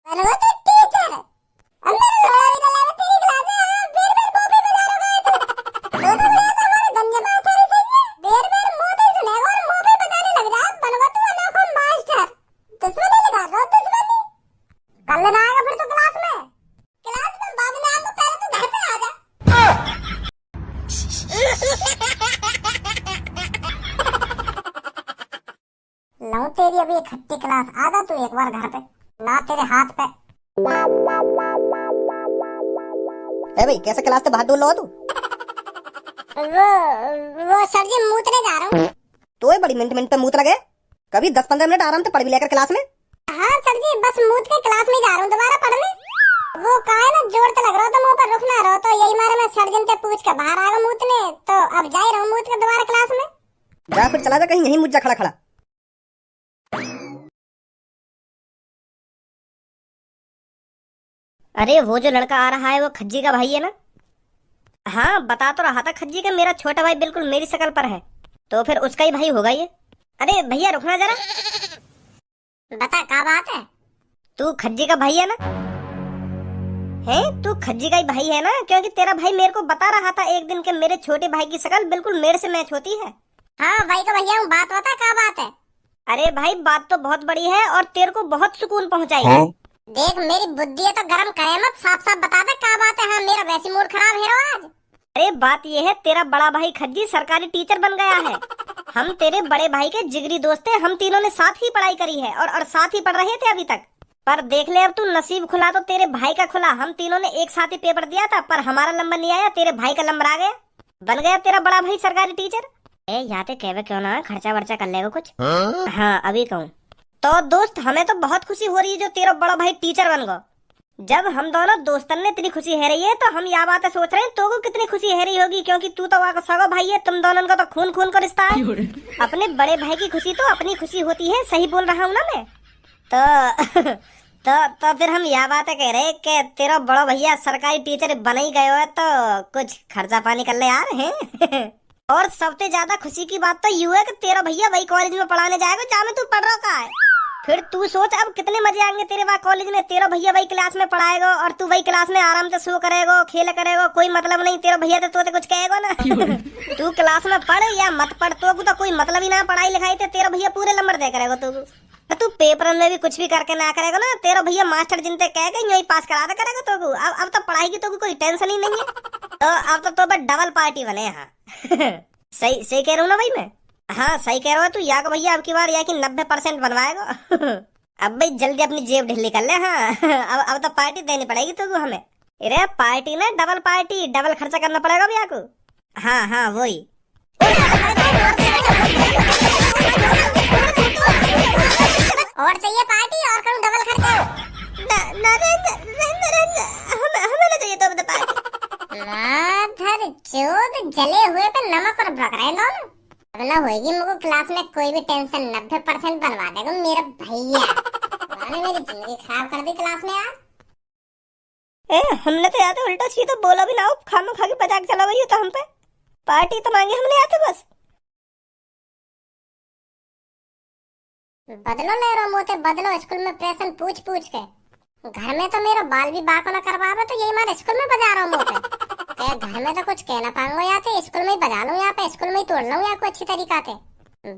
अरे वो तो टीचर अंदर लोड़ा भी डाला है तेरी क्लास है बेर बेर मोपे बजा रहा है तो हमारे गंजे मास्टर ही सही है बेर बेर मोपे सुनेगा और मोपे बजाने लग जा बनवा तू अनोखा मास्टर दुश्मनी लगा रहा दुश्मनी कल ना आएगा फिर तो क्लास में बाद में आऊंगा पहले तू घर पे आ जा लो तेरी अभी एक खट्टी क्लास आ जा तू एक बार घर पे ना तेरे हाथ पे ए भाई कैसे क्लास से बाहर डोल रहा हो तू? वो सर जी मूतने जा रहा हूँ। तो ये बड़ी मिनट पे मूत लगे, कभी 10-15 मिनट आराम से पढ़ भी लेकर क्लास में। हाँ सर जी बस मूत के क्लास में जा रहा हूँ दोबारा पढ़ने। वो कहा है ना जोर तो लग रहा था मुंह पर रुक ना रहो तो यही मारे मैं सर्जन से पूछ कर बाहर आ गया मूतने तो अब जा ही रहा हूँ मूत के दोबारा क्लास में। जा फिर चला जा कहीं यहीं मुझ जा खड़ा खड़ा। अरे वो जो लड़का आ रहा है वो खज्जी का भाई है ना? हाँ बता तो रहा था खज्जी का मेरा छोटा भाई बिल्कुल मेरी शक्ल पर है, तो फिर उसका ही भाई होगा ये। अरे भैया रुकना जरा। बता क्या बात है? तू खज्जी का भाई है ना? है तू खज्जी का ही भाई है ना? क्योंकि तेरा भाई मेरे को बता रहा था एक दिन के मेरे छोटे भाई की शक्ल बिल्कुल मेरे से मैच होती है। हाँ भाई का भैया हूँ, बात बता क्या बात है? अरे भाई बात तो बहुत बड़ी है और तेरे को बहुत सुकून पहुँचाएगी। देख मेरी बुद्धि है तो गरम करे मत, साफ साफ बता दे क्या बात है। हाँ मेरा वैसी मूड खराब है आज। अरे बात ये है तेरा बड़ा भाई खज्जी सरकारी टीचर बन गया है। हम तेरे बड़े भाई के जिगरी दोस्त हैं, हम तीनों ने साथ ही पढ़ाई करी है और साथ ही पढ़ रहे थे अभी तक। पर देख ले अब तू नसीब खुला तो तेरे भाई का खुला। हम तीनों ने एक साथ ही पेपर दिया था पर हमारा नंबर नहीं आया, तेरे भाई का नंबर आ गया, बन गया तेरा बड़ा भाई सरकारी टीचर। ए यहाँ पे कहवे क्यों ना खर्चा वर्चा कर लेगा कुछ। हाँ अभी कहूँ तो दोस्त हमें तो बहुत खुशी हो रही है जो तेरा बड़ा भाई टीचर बन गया। जब हम दोनों दोस्तन ने इतनी खुशी है रही है तो हम यह बातें सोच रहे हैं तो को कितनी खुशी है रही होगी, क्योंकि तू तो वाका सगा भाई है, तुम दोनों का तो खून खून का रिश्ता है। अपने बड़े भाई की खुशी तो अपनी खुशी होती है, सही बोल रहा हूँ ना मैं? तो फिर हम यह बातें कह रहे कि तेरा बड़ा भैया सरकारी टीचर बन ही गए हो तो कुछ खर्चा पानी कर ले यार है। और सबसे ज्यादा खुशी की बात तो यूँ है कि तेरा भैया वही कॉलेज में पढ़ाने जाएगा जहाँ में तू पढ़ रहा है। फिर तू सोच अब कितने मजे आएंगे तेरे वहाँ कॉलेज में। तेरा भैया वही क्लास में पढ़ाएगा और तू वही क्लास में आराम से सो करेगा, खेल करेगा, कोई मतलब नहीं। तेरा भैया तो कुछ कहेगा ना। तू क्लास में पढ़ या मत पढ़ तो कोई मतलब ही ना पढ़ाई लिखाई थे, तेरा भैया पूरे नंबर दे करेगा। तू पेपर में भी कुछ भी करके ना करेगा ना, तेरा भैया मास्टर जिनते कहेगा यही पास करा दे करेगा। तो अब तो पढ़ाई की तो कोई टेंशन ही नहीं है। तो अब तो डबल पार्टी बने। हाँ सही सही कह रहा हूँ ना भाई मैं? हाँ सही कह रहा है तू। या को भैया अब की बार या कि 90% बनवाएगा। अब भाई जल्दी अपनी जेब ढीली कर ले। हाँ अब तो पार्टी देनी पड़ेगी तो हमें। अरे पार्टी ना डबल पार्टी, डबल खर्चा करना पड़ेगा भैया को। हाँ वही। और चाहिए पार्टी और करूँ डबल खर्चा? हमें ना चाहिए तो बता पार्टी। धर चोद जले हुए पे नमक और भड़क रहे दोनों। अब ना होगी मुझको क्लास में कोई भी टेंशन, 90% बनवा देगा मेरा भैया। मैंने मेरी जिंदगी खराब कर दी क्लास में यार। हमने तो याद है उल्टा सीधा बोला भी ना हो, खाना खा के मजाक चला गई तो हम पे पार्टी तो मांगी हमने याद है बस। बदलो ले रो मोते बदलो, स्कूल में प्रेशन पूछ पूछ के। घर में तो मेरा बाल भी बाको ना करवावे तो यही मारे स्कूल में बजा रहा हूँ मोते। घर में तो कुछ कहना पाऊंगा या तो स्कूल में ही बजा लूं, यहाँ पे स्कूल में ही तोड़ लूं या कोई अच्छी तरीका से।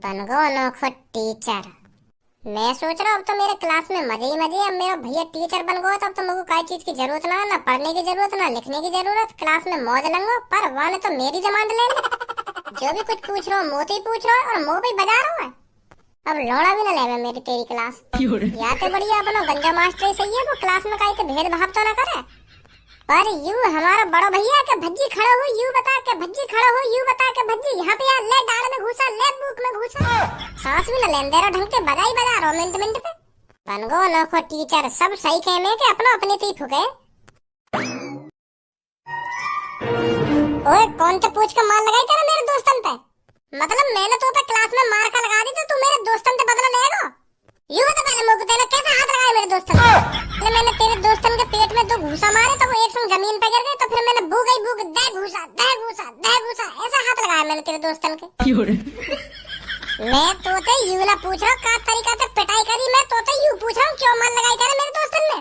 बन गो अनोखा टीचर। मैं सोच रहा हूँ अब तो मेरे क्लास में मजे ही मजे। अब मेरा भैया टीचर बन गया तब तो मुझे कोई चीज की जरूरत ना पढ़ने की जरूरत ना लिखने की जरूरत, क्लास में मौज लंगो। पर वाने तो मेरी जमानत ले जो भी कुछ पूछ रहा हूँ मोते ही पूछ रहा है और मुँह भी बजा रहा हूँ। अब लौड़ा भी ना लेवे मेरी तेरी क्लास। या तो बढ़िया अपना गंजा मास्टर ही सही है, वो क्लास में कहीं भेदभाव तो ना करे। पर यू हमारा बड़ा भैया के भज्जी खड़ा हो, यू बता के भज्जी खड़ा हो, यू बता के भज्जी यहाँ पे यार ले डाल में घुसा, ले बुक में घुसा। सांस भी न लेन दे रहा ढंग के, बजा ही बजा रहा मिनट मिनट पे। बन गो अनोखा टीचर। सब सही कहने के अपना अपने से ही फुके। ओए कौन तो पूछ के मार लगाई तेरा मेरे दोस्तन पे? मतलब मैंने तो पे क्लास में मार का लगा दी तो तू मेरे दोस्तन से बदला लेगा? यू बता पहले मुझको तेने कैसे हाथ लगाया मेरे दोस्तन पे? मैंने तेरे दोस्तन के पेट में 2 घूसा मारे तो वो एक संग जमीन पे गिर गए, तो फिर मैंने भूख दे घूसा ऐसा हाथ लगाया मैंने तेरे दोस्तन के। मैं तो ते यू ना पूछ रहा का तरीका से पिटाई करी, मैं तो ते यू पूछ रहा हूँ क्यों मार लगाई तेरे मेरे दोस्तन में?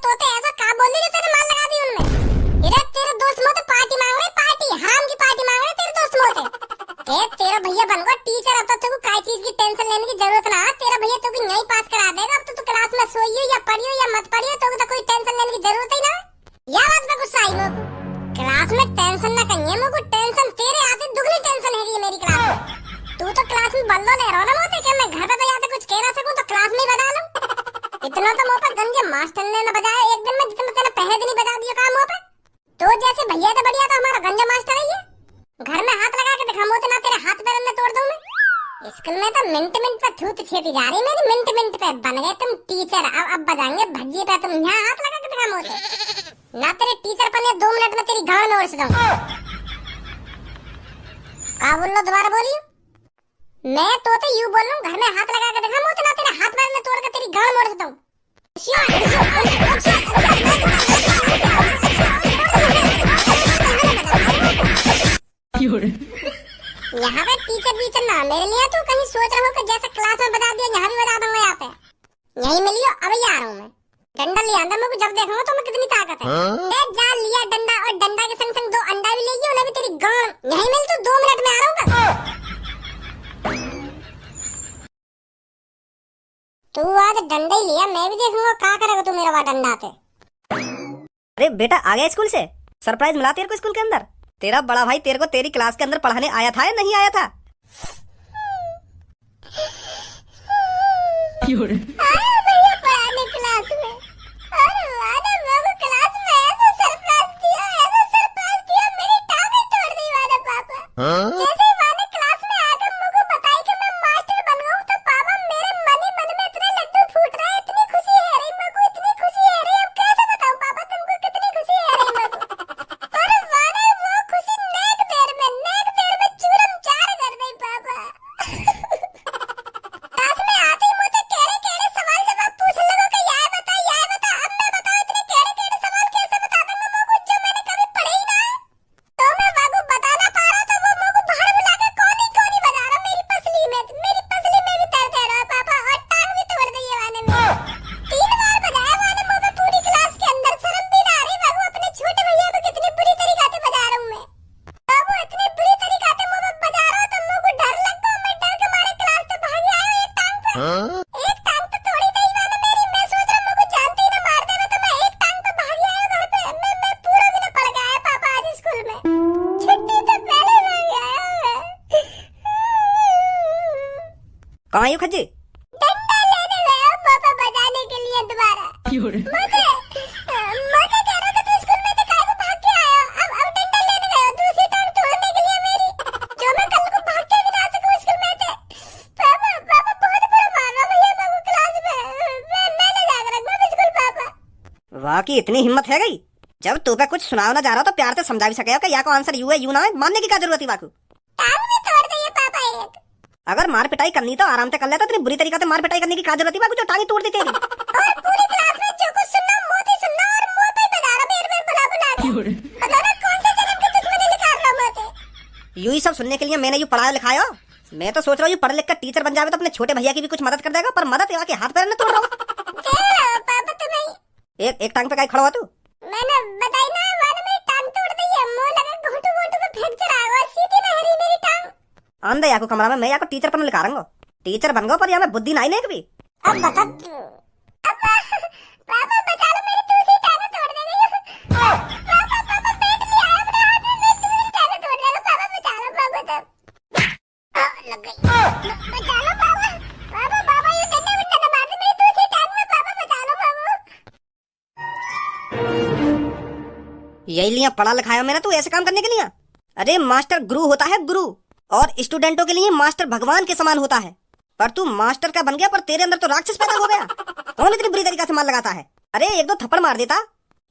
तोते ऐसा का बोल दी जो तेरे मार लगा दी उनमें। इधर तेरे दोस्त मोते पार्टी मांग रहे, पार्टी हराम की पार्टी मांग रहे तेरे दोस्त मोते। तेरा भैया बन गया टीचर, अब तो तेरे को काय चीज की टेंशन लेने की जरूरत ना। तेरा भैया तो भी नहीं पास करा देगा। अब तो तू क्लास में सोई हो या पढ़ी हो या मत पढ़ी हो, तो कोई टेंशन लेने की जरूरत ही ना। या बात पे गुस्सा आई मो क्लास में टेंशन ना कहिए मो को टेंशन तेरे आते दुगनी टेंशन है मेरी क्लास में। तू तो क्लास में बल्लो ले रहा ना मोते कि मैं घर पे तो जाते कुछ कह ना सकूं तो क्लास में ही बजा लूं। इतना तो मुंह पर गंजे मास्टर ने ना बजाया एक दिन में जितना तेरे पहले दिन ही बजा दिया काम मुंह पे। तो जैसे भैया तो बढ़िया तो हमारा गंजा मास्टर है ये। घर में हाथ लगा के दिखा मोते ना तेरे हाथ पैर में तोड़ दूं मैं। स्कूल में तो मिनट मिनट पे थूत छेती जा रही मेरी, मिनट मिनट पे बन गए तुम टीचर। अब बजाएंगे भज्जी पे, तुम यहाँ हाथ लगा के दिखा मोते ना। तेरे टीचर बने 2 मिनट में तेरी गांड नोड़ से दूं। का बोल लो दोबारा बोलियो। मैं तो यूं बोल रहा हूँ, घर में हाथ लगा के दिखा मोते ना तेरे हाथ पैर में तोड़ के तेरी गांड मोड़ देता हूँ। यहाँ पे टीचर ना मेरे लिए तू कहीं सोच रहा हो कि जैसे क्लास में बता दिया यहाँ भी बता दूंगा। यहाँ पे यही मिलियो, अब ही आ रहा हूँ मैं। डंडा लिया अंदर मेरे को जब देखूंगा तो मैं कितनी ताकत है। जा लिया डंडा और डंडा के संग संग 2 अंडा भी ले लियो, उन्हें भी तेरी गांड यही मिल। तू 2 मिनट में आ रहा हूँ। तू आज डंडा ही लिया, मैं भी देखूंगा क्या करेगा तू मेरा वहाँ डंडा पे। अरे बेटा आ गया स्कूल से? सरप्राइज मिला तेरे को स्कूल के अंदर? तेरा बड़ा भाई तेरे को तेरी क्लास के अंदर पढ़ाने आया था या नहीं आया था? आया भैया पढ़ाने क्लास में। अरे वाह ना, मेरे को क्लास में ऐसा सरप्राइज दिया मेरी टांगें तोड़ दी वाला पापा। जैसे ही माने क्लास में आकर मुझे बताई कि मैं मास्टर बन गया हूँ, तो पापा मेरे मन ही मन में इतने लड्डू फूट रहे, इतनी खुशी है रही मेरे को, इतनी खुशी है रही। अब कैसे बताऊँ पापा तुमको कितनी खुशी है रही मेरे को। अरे वाह ना, वो खुशी नेक देर में चूरम चार कर दी पापा। क्लास में आते ही मुझे केड़े सवाल जवाब पूछ लगो कि यह बता। अब मैं बताओ इतने केड़े सवाल कैसे बता दूंगा मुझको, जो मैंने कभी पढ़े ही ना। तो मैं बाबू बता ना पा रहा तो वो मुझको बाहर बुला के कोनी बजा रहा मेरी पसली में भी दर्द है रहा पापा, और टांग भी तोड़ दी है वाने में। 3 बार बजाया वाने मुझे पूरी क्लास के अंदर। शर्म भी ना आ रही बाबू, अपने छोटे भैया को कितनी बुरी तरीके से बजा रहा हूँ मैं। बाबू इतनी बुरी तरीके से मुझे बजा रहा हो तो मुझको डर लगता है। मैं डर के मारे क्लास से भाग आया एक टांग पे। एक टांग तो तोड़ी नहीं वाने मेरी। मैं सोच रहा मुझको जानते ही ना मार देवे, तो मैं एक टांग पे भाग आया घर पे। मैं पूरा भी ना पड़ गया पापा आज स्कूल में। छुट्टी तो पहले भाग आया। कहाँ आयु खज्जी? डंडा लेने गया पापा बजाने के लिए दोबारा। मुझे कह रहा था तू स्कूल में तो काहे को भाग के आया। अब डंडा लेने गया दूसरी टांग तोड़ने के लिए मेरी, जो मैं कल को भाग के भी ना सकूं स्कूल में थे। पापा बहुत बुरा मार रहा भैया मेरे को क्लास में। मैं नहीं जाकर रखूंगा स्कूल पापा। वाह की इतनी हिम्मत है गई। जब तू पे कुछ सुनाओ ना जा रहा तो प्यार से समझा भी सके कि या को आंसर यू है यू ना है, मानने की क्या जरूरत है वाकू। टांग भी तोड़ दी है पापा एक। अगर मार पिटाई करनी तो आराम से कर लेता, इतनी बुरी तरीके से मार पिटाई करने की क्या जरूरत है वाकू, जो टांगी तोड़ दी तेरी। और पूरी क्लास में जो कुछ सुनना मोती सुनना और मुंह पे बजा रहा मेरे बुला के। पता ना कौन से जन्म की दुश्मनी निकाल रहा मोती। यू ही सब सुनने के लिए मैंने यू पढ़ाया लिखाया। मैं तो सोच रहा हूँ पढ़ लिख कर टीचर बन जावे तो अपने छोटे भैया की भी कुछ मदद कर देगा, पर मदद यहाँ के हाथ पैर में तोड़ रहा हूँ। पापा तुम नहीं एक टांग पे काय खड़ा हुआ तू? मैंने बताई ना वाले मेरी टांग तोड़ दी है। मुंह लगा घोंटू पे फ्रैक्चर आ गया, सीधी ना हरी मेरी टांग। आंदे याको कमरा में मैं याको टीचर पर लिखा रंगो। टीचर बन गो पर यहाँ में बुद्धि नहीं लेक भी। अब बता पापा बचा लो मेरी दूसरी टांग तोड़ देगी। पापा पेट लिया है अपने हाथ में, मेरी दूसरी टांग तोड़ देगा। पापा बचा लो पापा। तब लग गई। बचा लो पापा ये डंडा वंडा ना मार दे मेरी दूसरी टांग में। पापा बचा लो पापा। यही लिया पढ़ा लिखाया मैंने तू ऐसे काम करने के लिए। अरे मास्टर गुरु होता है गुरु, और स्टूडेंटों के लिए मास्टर भगवान के समान होता है। पर तू मास्टर का बन गया पर तेरे अंदर तो राक्षस पैदा हो गया। कौन इतनी बुरी तरीके से मार लगाता है? अरे 1-2 थप्पड़ मार देता,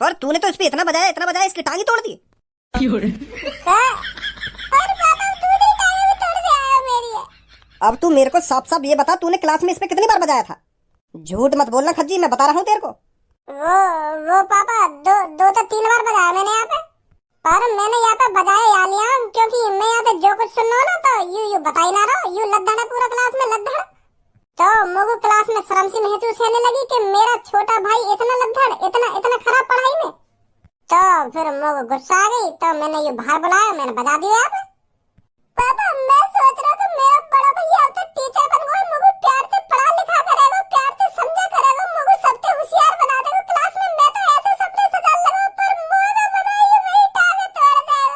पर तूने तो इस पे इतना बजाया इसकी टांगी तोड़ दी। अब तू मेरे को साफ साफ ये बता, तूने क्लास में इस पे कितनी बार बजाया था? झूठ मत बोलना खज्जी, मैं बता रहा हूँ तेरे को। वो पापा 2-3 बार बजाया मैंने यहाँ पे। पर मैंने यहाँ पे बजाया या लिया क्योंकि मैं यहाँ पे जो कुछ सुन रहा हूँ ना तो यू बता ही ना रहा। यू लद्दड़ है पूरा क्लास में लद्दड़। तो मुझे क्लास में शर्म सी महसूस होने लगी कि मेरा छोटा भाई इतना लद्दड़, इतना इतना खराब पढ़ाई में। तो फिर मुझे गुस्सा आ गई, तो मैंने ये बाहर बुलाया, मैंने बता दिया आप। पापा मैं सोच रहा था मेरा बड़ा भैया अब तो टीचर बन गया, मुझे प्यार से पढ़ा लिखा करेगा, प्यार से समझा करेगा, मुझे सबसे होशियार बना देगा क्लास में। मैं तो ऐसे सपने सजा लगा, पर मुझे पता है ये मेरी टांग तोड़ देगा।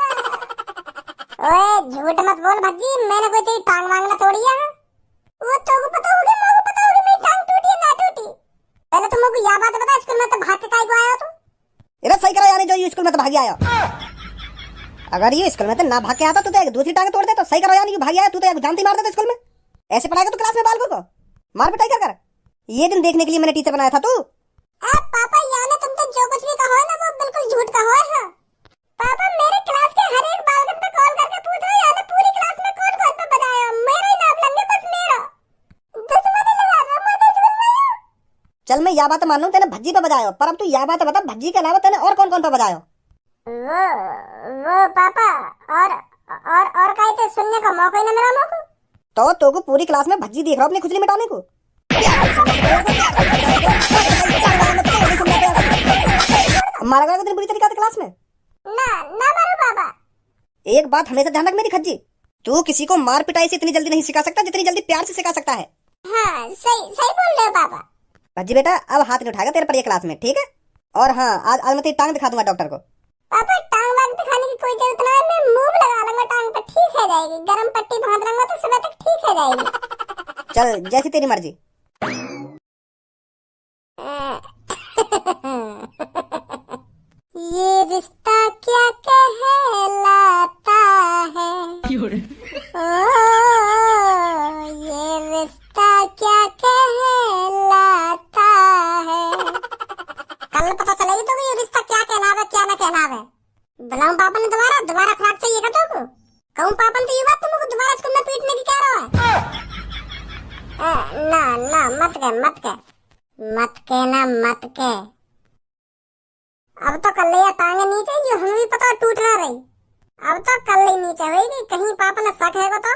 ओए झूठ मत बोल भज्जी, मैंने कोई तेरी टांग वांग ना तोड़ी है। वो तो पता होगी, मुझे पता होगी मेरी टांग टूटी है ना टूटी। पहले तो मुझे यह बात बता, स्कूल में तो भाग के काहे को आया तू? इधर सही करा, यानी जो ये स्कूल में तो भाग आया। अगर ये स्कूल में तो ना भाग के आता तो दूसरी टांग तोड़ दे। तो सही करो, यानी कि भाग आया तू तो जानती मार देता स्कूल में। ऐसे पढ़ाएगा तो क्लास में बालकों को मार पिटाई कर कर। ये दिन देखने के लिए मैंने टीचर बनाया था तू। पापा यानी तुम तो जो कुछ भी कहो ना वो बिल्कुल झूठ कहो है। पापा मेरे क्लास के हर एक बालक पे कॉल करके पूछ रहे यानी पूरी क्लास में कौन कौन पे बजाया, मेरा ही नाम लेंगे बस मेरा। दुश्मनी लगा रहा मैं तो स्कूल में। चल मैं यह बात मान लूं तेने भज्जी पे बजायो, पर अब तू यह बात बता भज्जी के अलावा तेने और कौन कौन पे बजायो? वो पापा और कहीं तो सुनने का मौका ही ना मिला मुझको। तो को पूरी क्लास में भज्जी देख रहा हूं अपनी खुजली मिटाने को। मारा गया बुरी तरीका से क्लास में ना ना मारो पापा। एक बात हमेशा ध्यान रख मेरी खज्जी, तू किसी को मार पिटाई से इतनी जल्दी नहीं सिखा सकता जितनी जल्दी प्यार से सिखा सकता है। हाँ सही सही बोल रहे हो पापा। भज्जी बेटा अब हाथ नहीं उठाएगा तेरे पर ये क्लास में, ठीक है? और हाँ आज मैं तेरी टांग दिखा दूंगा डॉक्टर को। पापा टांग वांग दिखाने की कोई जरूरत ना है, मैं मूव लगा लूंगा टांग पे, ठीक है जाएगी। गरम पट्टी बांध लूंगा तो सुबह तक ठीक है जाएगी। चल जैसी तेरी मर्जी। ये रिश्ता क्या कहलाता है, ओ ये रिश्ता क्या कहलाता है। कल पता चलेगी तो ये रिश्ता क्या कहलावे क्या ना कहलावे। बुलाऊं पापा ने दोबारा खुराक चाहिए का तो कहूं पापा ने तो ये बात तुमको दोबारा स्कूल में पीटने की कह रहा है। ना मत के। अब तो कल या टांगे नीचे, ये हमें भी पता टूट ना रही। अब तो कल ही नीचे होगी, कहीं पापा ने शक है को तो